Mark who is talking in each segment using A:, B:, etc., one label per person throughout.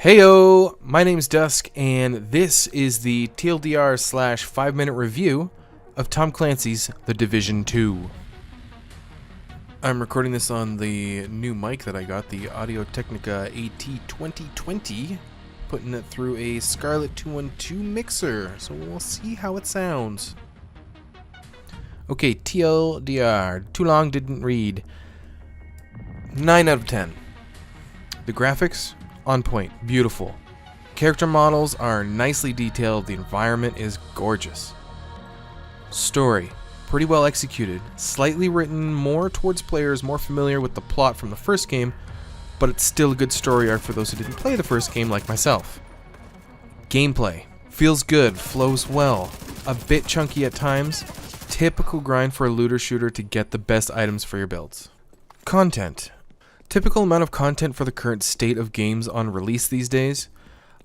A: Heyo, my name's Dusk, and this is the TLDR / 5-minute review of Tom Clancy's The Division 2. I'm recording this on the new mic that I got, the Audio-Technica AT2020, putting it through a Scarlett 212 mixer, so we'll see how it sounds. Okay, TLDR, too long, didn't read. 9 out of 10. The graphics? On point, beautiful. Character models are nicely detailed, the environment is gorgeous. Story, pretty well executed, slightly written more towards players more familiar with the plot from the first game, but it's still a good story arc for those who didn't play the first game like myself. Gameplay, feels good, flows well, a bit chunky at times, typical grind for a looter shooter to get the best items for your builds. Content. Typical amount of content for the current state of games on release these days.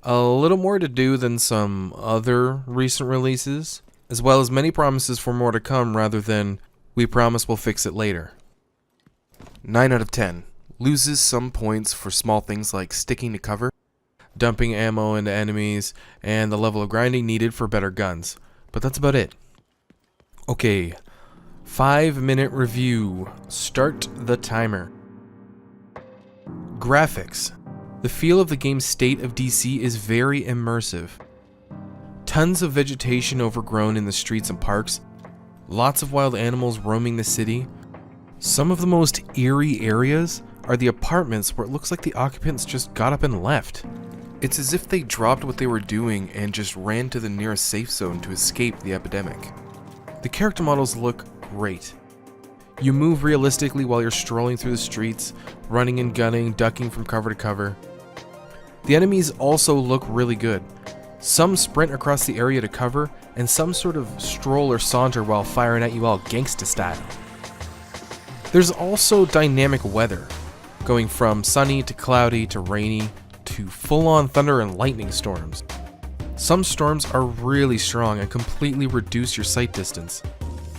A: A little more to do than some other recent releases, as well as many promises for more to come rather than, we promise we'll fix it later. 9 out of 10. Loses some points for small things like sticking to cover, dumping ammo into enemies, and the level of grinding needed for better guns. But that's about it. Okay, 5-minute review. Start the timer. Graphics. The feel of the game's state of DC is very immersive. Tons of vegetation overgrown in the streets and parks, lots of wild animals roaming the city. Some of the most eerie areas are the apartments where it looks like the occupants just got up and left. It's as if they dropped what they were doing and just ran to the nearest safe zone to escape the epidemic. The character models look great. You move realistically while you're strolling through the streets, running and gunning, ducking from cover to cover. The enemies also look really good. Some sprint across the area to cover, and some sort of stroll or saunter while firing at you all gangsta style. There's also dynamic weather, going from sunny to cloudy to rainy to full-on thunder and lightning storms. Some storms are really strong and completely reduce your sight distance.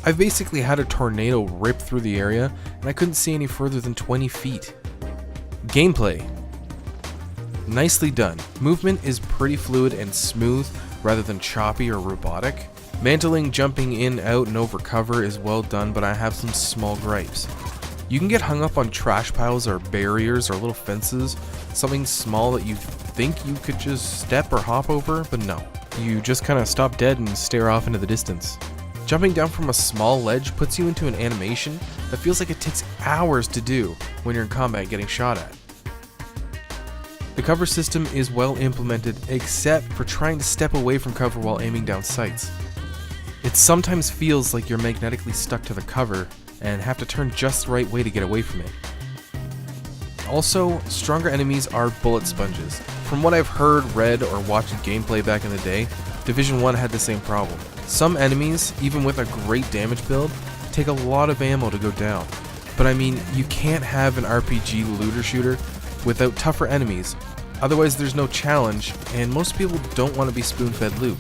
A: I've basically had a tornado rip through the area, and I couldn't see any further than 20 feet. Gameplay. Nicely done. Movement is pretty fluid and smooth, rather than choppy or robotic. Mantling, jumping in, out, and over cover is well done, but I have some small gripes. You can get hung up on trash piles or barriers or little fences, something small that you think you could just step or hop over, but no. You just kind of stop dead and stare off into the distance. Jumping down from a small ledge puts you into an animation that feels like it takes hours to do when you're in combat getting shot at. The cover system is well implemented except for trying to step away from cover while aiming down sights. It sometimes feels like you're magnetically stuck to the cover and have to turn just the right way to get away from it. Also, stronger enemies are bullet sponges. From what I've heard, read, or watched gameplay back in the day, Division 1 had the same problem. Some enemies, even with a great damage build, take a lot of ammo to go down. But I mean, you can't have an RPG looter shooter without tougher enemies, otherwise there's no challenge, and most people don't want to be spoon-fed loot.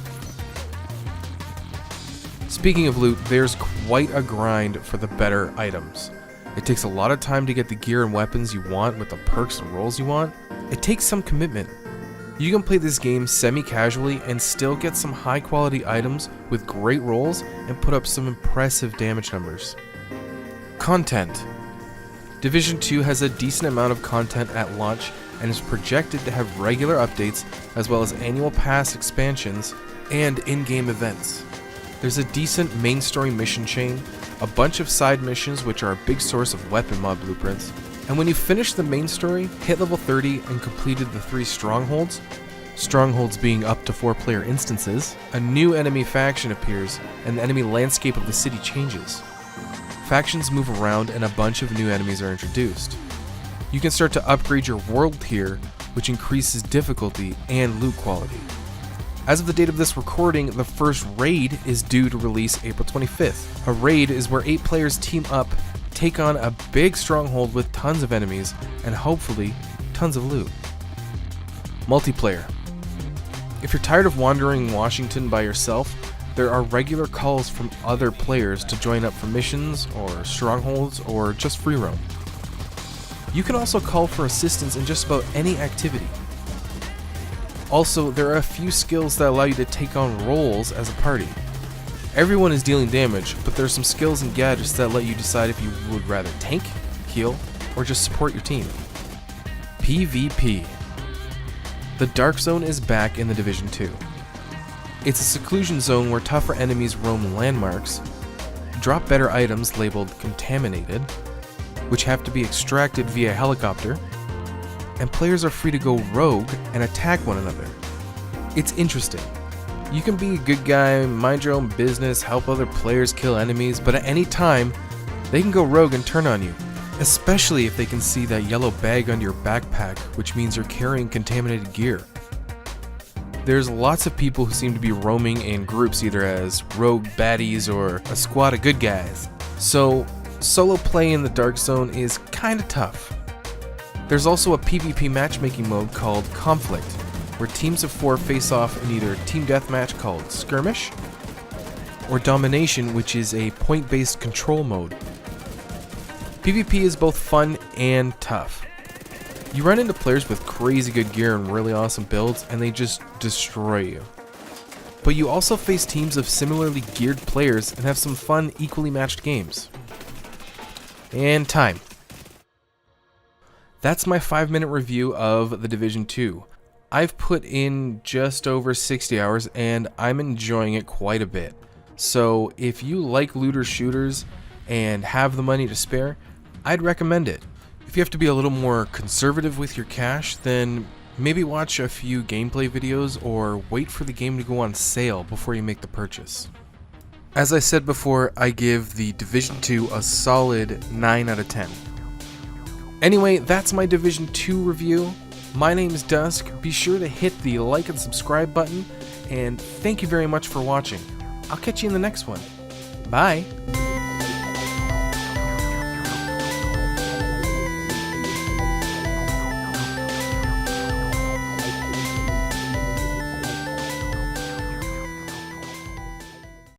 A: Speaking of loot, there's quite a grind for the better items. It takes a lot of time to get the gear and weapons you want with the perks and rolls you want. It takes some commitment. You can play this game semi-casually and still get some high-quality items with great rolls and put up some impressive damage numbers. Content. Division 2 has a decent amount of content at launch and is projected to have regular updates as well as annual pass expansions and in-game events. There's a decent main story mission chain, a bunch of side missions which are a big source of weapon mod blueprints, and when you finish the main story, hit level 30 and completed the 3 strongholds being up to 4-player instances, a new enemy faction appears and the enemy landscape of the city changes. Factions move around and a bunch of new enemies are introduced. You can start to upgrade your world tier, which increases difficulty and loot quality. As of the date of this recording, the first raid is due to release April 25th. A raid is where 8 players team up, take on a big stronghold with tons of enemies, and hopefully, tons of loot. Multiplayer. If you're tired of wandering Washington by yourself, there are regular calls from other players to join up for missions, or strongholds, or just free roam. You can also call for assistance in just about any activity. Also, there are a few skills that allow you to take on roles as a party. Everyone is dealing damage, but there are some skills and gadgets that let you decide if you would rather tank, heal, or just support your team. PvP. The Dark Zone is back in the Division 2. It's a seclusion zone where tougher enemies roam landmarks, drop better items labeled contaminated, which have to be extracted via helicopter, and players are free to go rogue and attack one another. It's interesting. You can be a good guy, mind your own business, help other players kill enemies, but at any time, they can go rogue and turn on you. Especially if they can see that yellow bag on your backpack, which means you're carrying contaminated gear. There's lots of people who seem to be roaming in groups either as rogue baddies or a squad of good guys. So, solo play in the Dark Zone is kinda tough. There's also a PvP matchmaking mode called Conflict, where teams of 4 face off in either Team Deathmatch called Skirmish, or Domination, which is a point-based control mode. PvP is both fun and tough. You run into players with crazy good gear and really awesome builds, and they just destroy you. But you also face teams of similarly geared players and have some fun, equally matched games. And time. That's my 5-minute review of The Division 2. I've put in just over 60 hours and I'm enjoying it quite a bit. So if you like looter shooters and have the money to spare, I'd recommend it. If you have to be a little more conservative with your cash, then maybe watch a few gameplay videos or wait for the game to go on sale before you make the purchase. As I said before, I give The Division 2 a solid 9 out of 10. Anyway, that's my Division 2 review. My name is Dusk. Be sure to hit the like and subscribe button, and thank you very much for watching. I'll catch you in the next one. Bye!